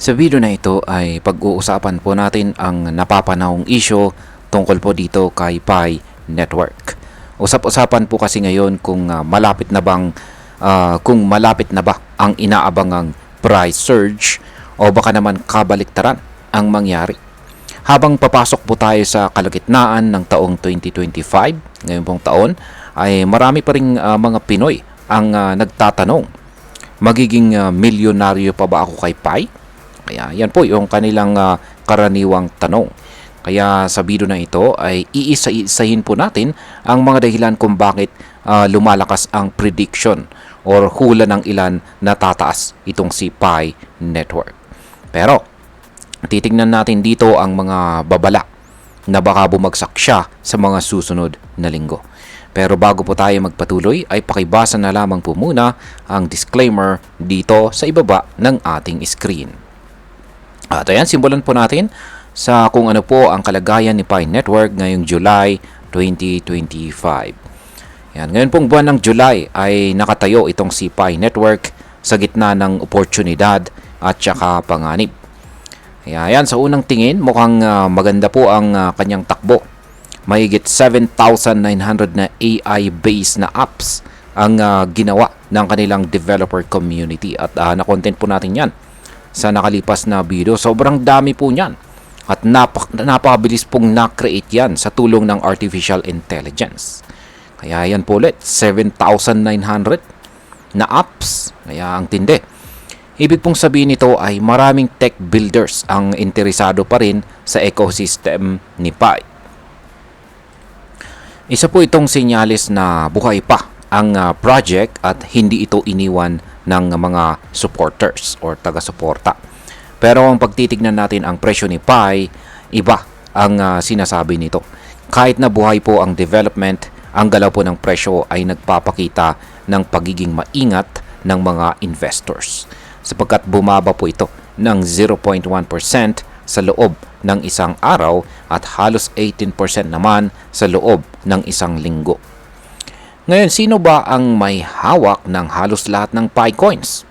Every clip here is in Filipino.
Sa video na ito ay pag-uusapan po natin ang napapanahong issue tungkol po dito kay Pi Network. Usap-usapan po kasi ngayon kung malapit na ba ang inaabangang price surge o baka naman kabaliktaran ang mangyari. Habang papasok po tayo sa kalagitnaan ng taong 2025, ngayon pong taon, ay marami pa ring mga Pinoy ang nagtatanong, magiging milyonaryo pa ba ako kay Pi? Kaya yan po yung kanilang karaniwang tanong. Kaya sa video na ito ay iisa-isahin po natin ang mga dahilan kung bakit lumalakas ang prediction or hula ng ilan na tataas itong si Pi Network. Pero titingnan natin dito ang mga babala na baka bumagsak siya sa mga susunod na linggo. Pero bago po tayo magpatuloy ay pakibasa na lamang po muna ang disclaimer dito sa ibaba ng ating screen. At ayan, simulan po natin sa kung ano po ang kalagayan ni Pi Network ngayong July 2025. Yan, ngayon pong buwan ng July ay nakatayo itong si Pi Network sa gitna ng oportunidad at saka panganib. Yan, sa unang tingin mukhang maganda po ang kanyang takbo. Mahigit 7,900 na AI-based na apps ang ginawa ng kanilang developer community at na-content po natin yan sa nakalipas na video. Sobrang dami po niyan at napakabilis pong na-create yan sa tulong ng artificial intelligence. Kaya yan po ulit, 7,900 na apps. Kaya ang tindi. Ibig pong sabihin nito ay maraming tech builders ang interesado pa rin sa ecosystem ni Pi. Isa po itong senyales na buhay pa ang project at hindi ito iniwan ng mga supporters or taga-suporta. Pero ang pagtitignan natin ang presyo ni Pi, iba ang sinasabi nito. Kahit na buhay po ang development, ang galaw po ng presyo ay nagpapakita ng pagiging maingat ng mga investors. Sapagkat bumaba po ito ng 0.1% sa loob ng isang araw at halos 18% naman sa loob ng isang linggo. Ngayon, sino ba ang may hawak ng halos lahat ng Pi coins?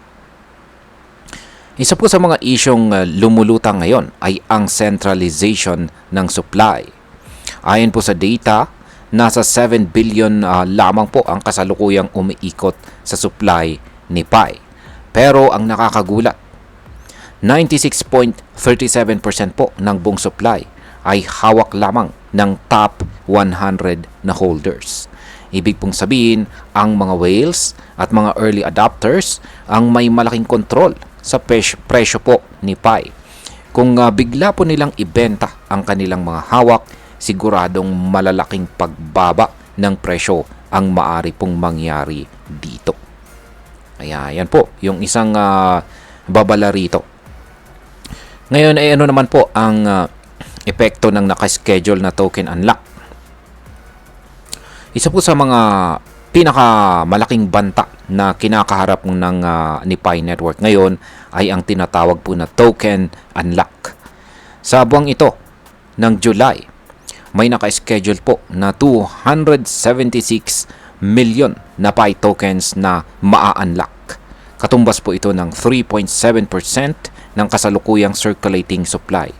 Isa po sa mga isyong lumulutang ngayon ay ang centralization ng supply. Ayon po sa data, nasa 7 billion lamang po ang kasalukuyang umiikot sa supply ni Pi. Pero ang nakakagulat, 96.37% po ng buong supply ay hawak lamang ng top 100 na holders. Ibig pong sabihin, ang mga whales at mga early adopters ang may malaking kontrol sa presyo po ni Pi. Kung bigla po nilang ibenta ang kanilang mga hawak, siguradong malalaking pagbaba ng presyo ang maari pong mangyari dito. Kaya yan po, yung isang babala rito. Ngayon ay ano naman po ang epekto ng nakaschedule na token unlock. Isa po sa mga pinakamalaking banta na kinakaharap ng ni Pi Network ngayon ay ang tinatawag po na token unlock. Sa buwang ito ng July, may naka-schedule po na 276 million na Pi tokens na maa-unlock. Katumbas po ito ng 3.7% ng kasalukuyang circulating supply.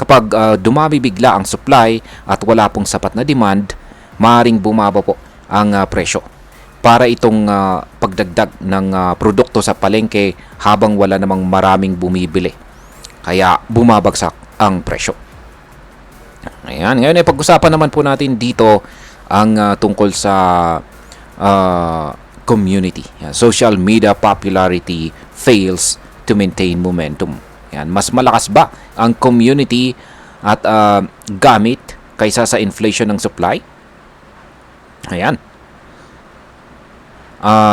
Kapag dumami bigla ang supply at wala pong sapat na demand, maaaring bumaba po ang presyo para itong pagdagdag ng produkto sa palengke habang wala namang maraming bumibili. Kaya bumabagsak ang presyo. Ayan, ngayon ay pag-usapan naman po natin dito ang tungkol sa community. Yan, social media popularity fails to maintain momentum. Yan, mas malakas ba ang community at gamit kaysa sa inflation ng supply? Ayan.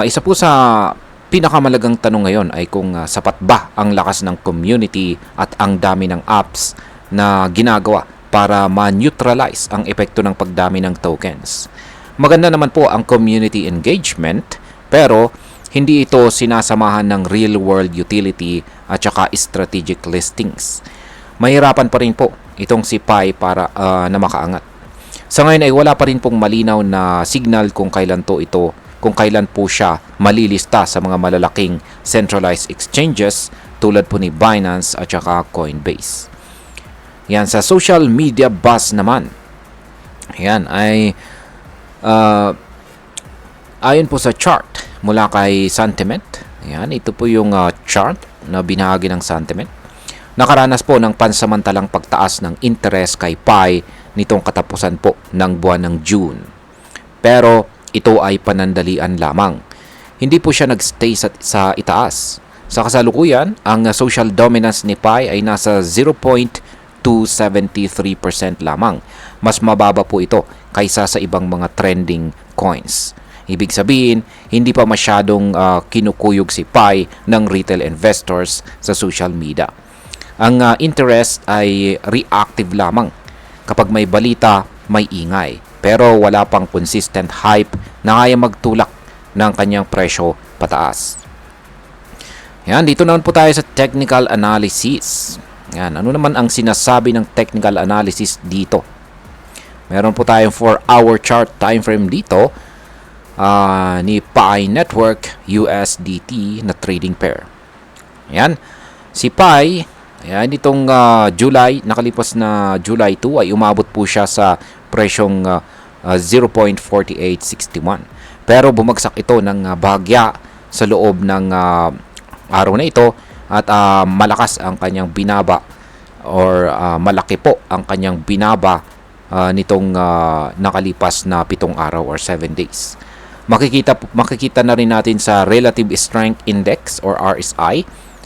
Isa po sa pinakamalagang tanong ngayon ay kung sapat ba ang lakas ng community at ang dami ng apps na ginagawa para ma-neutralize ang epekto ng pagdami ng tokens. Maganda naman po ang community engagement, pero hindi ito sinasamahan ng real-world utility at saka strategic listings. Mahirapan pa rin po itong si Pi para na makaangat. Sa ngayon ay wala pa rin pong malinaw na signal kung kailan po siya malilista sa mga malalaking centralized exchanges tulad po ni Binance at saka Coinbase. Yan, sa social media buzz naman. Yan ay ayon po sa chart mula kay Sentiment. Yan, ito po yung chart na binahagi ng Sentiment. Nakaranas po ng pansamantalang pagtaas ng interest kay Pi nitong katapusan po ng buwan ng June. Pero ito ay panandalian lamang. Hindi po siya nagstay sa itaas. Sa kasalukuyan, ang social dominance ni Pi ay nasa 0.273% lamang. Mas mababa po ito kaysa sa ibang mga trending coins. Ibig sabihin, hindi pa masyadong kinukuyog si Pi ng retail investors sa social media. Ang interest ay reactive lamang. Kapag may balita, may ingay. Pero wala pang consistent hype na kaya magtulak ng kanyang presyo pataas. Yan, dito naman po tayo sa technical analysis. Yan, ano naman ang sinasabi ng technical analysis dito? Meron po tayong 4-hour chart time frame dito ni Pi Network USDT na trading pair. Yan, si Pi, ayan, itong nakalipas na July 2 ay umabot po siya sa presyong 0.4861. Pero bumagsak ito ng bahagya sa loob ng araw na ito at malakas ang kanyang binaba or malaki po ang kanyang binaba nitong nakalipas na 7 araw or 7 days. Makikita na rin natin sa Relative Strength Index or RSI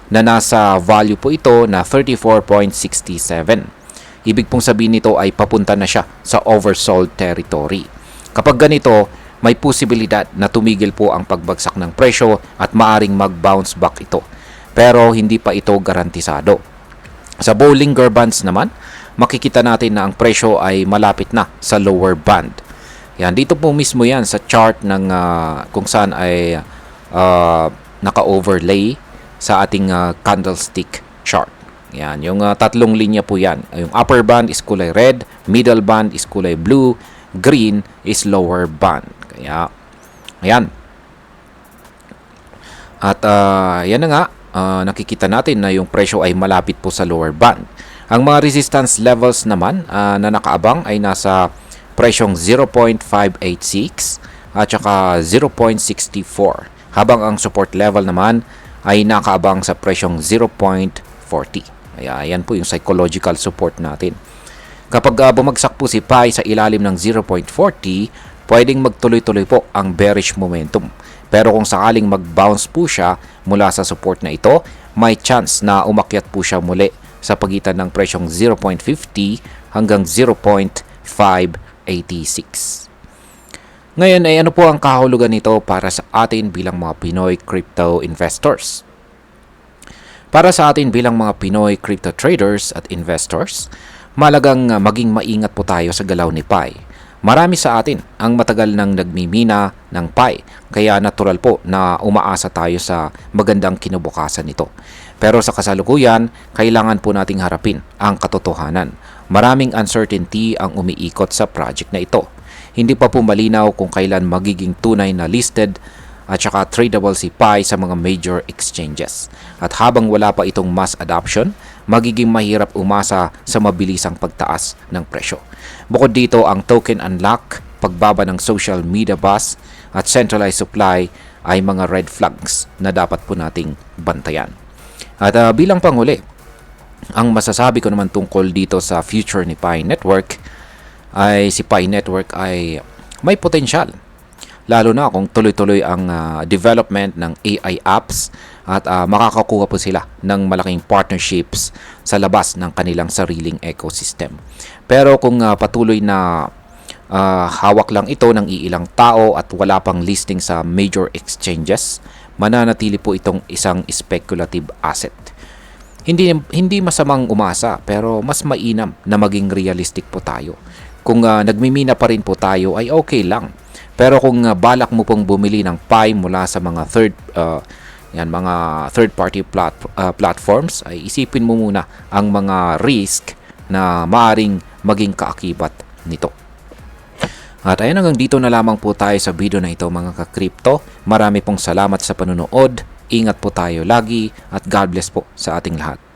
na nasa value po ito na 34.67. Ibig pong sabihin nito ay papunta na siya sa oversold territory. Kapag ganito, may posibilidad na tumigil po ang pagbagsak ng presyo at maaring mag-bounce back ito. Pero hindi pa ito garantisado. Sa Bollinger Bands naman, makikita natin na ang presyo ay malapit na sa lower band. Yan, dito po mismo yan sa chart ng kung saan ay naka-overlay sa ating candlestick chart. Yan, yung tatlong linya po yan. Yung upper band is kulay red, middle band is kulay blue, green is lower band. Kaya, ayan. At yan na nga, nakikita natin na yung presyo ay malapit po sa lower band. Ang mga resistance levels naman na nakaabang ay nasa presyong 0.586 at saka 0.64. Habang ang support level naman ay nakaabang sa presyong 0.40. Ayan po yung psychological support natin. Kapag bumagsak po si Pi sa ilalim ng 0.40, pwedeng magtuloy-tuloy po ang bearish momentum. Pero kung sakaling mag-bounce po siya mula sa support na ito, may chance na umakyat po siya muli sa pagitan ng presyong 0.50 hanggang 0.586. Ngayon ay ano po ang kahulugan nito para sa atin bilang mga Pinoy crypto investors? Para sa atin bilang mga Pinoy crypto traders at investors, malagang maging maingat po tayo sa galaw ni Pi. Marami sa atin ang matagal nang nagmimina ng Pi, kaya natural po na umaasa tayo sa magandang kinabukasan nito. Pero sa kasalukuyan, kailangan po nating harapin ang katotohanan. Maraming uncertainty ang umiikot sa project na ito. Hindi pa po malinaw kung kailan magiging tunay na listed at saka tradable si Pi sa mga major exchanges. At habang wala pa itong mass adoption, magiging mahirap umasa sa mabilisang pagtaas ng presyo. Bukod dito, ang token unlock, pagbaba ng social media buzz at centralized supply ay mga red flags na dapat po nating bantayan. At bilang panghuli, ang masasabi ko naman tungkol dito sa future ni Pi Network ay si Pi Network ay may potensyal. Lalo na kung tuloy-tuloy ang development ng AI apps at makakakuha po sila ng malaking partnerships sa labas ng kanilang sariling ecosystem. Pero kung patuloy na hawak lang ito ng iilang tao at wala pang listing sa major exchanges, mananatili po itong isang speculative asset. Hindi masamang umasa, pero mas mainam na maging realistic po tayo. Kung nagmimina pa rin po tayo ay okay lang. Pero kung balak mo pong bumili ng Pi mula sa mga third party platforms, ay isipin mo muna ang mga risk na maaring maging kaakibat nito. At ayun, hanggang dito na lamang po tayo sa video na ito mga ka-crypto. Marami pong salamat sa panunood. Ingat po tayo lagi at God bless po sa ating lahat.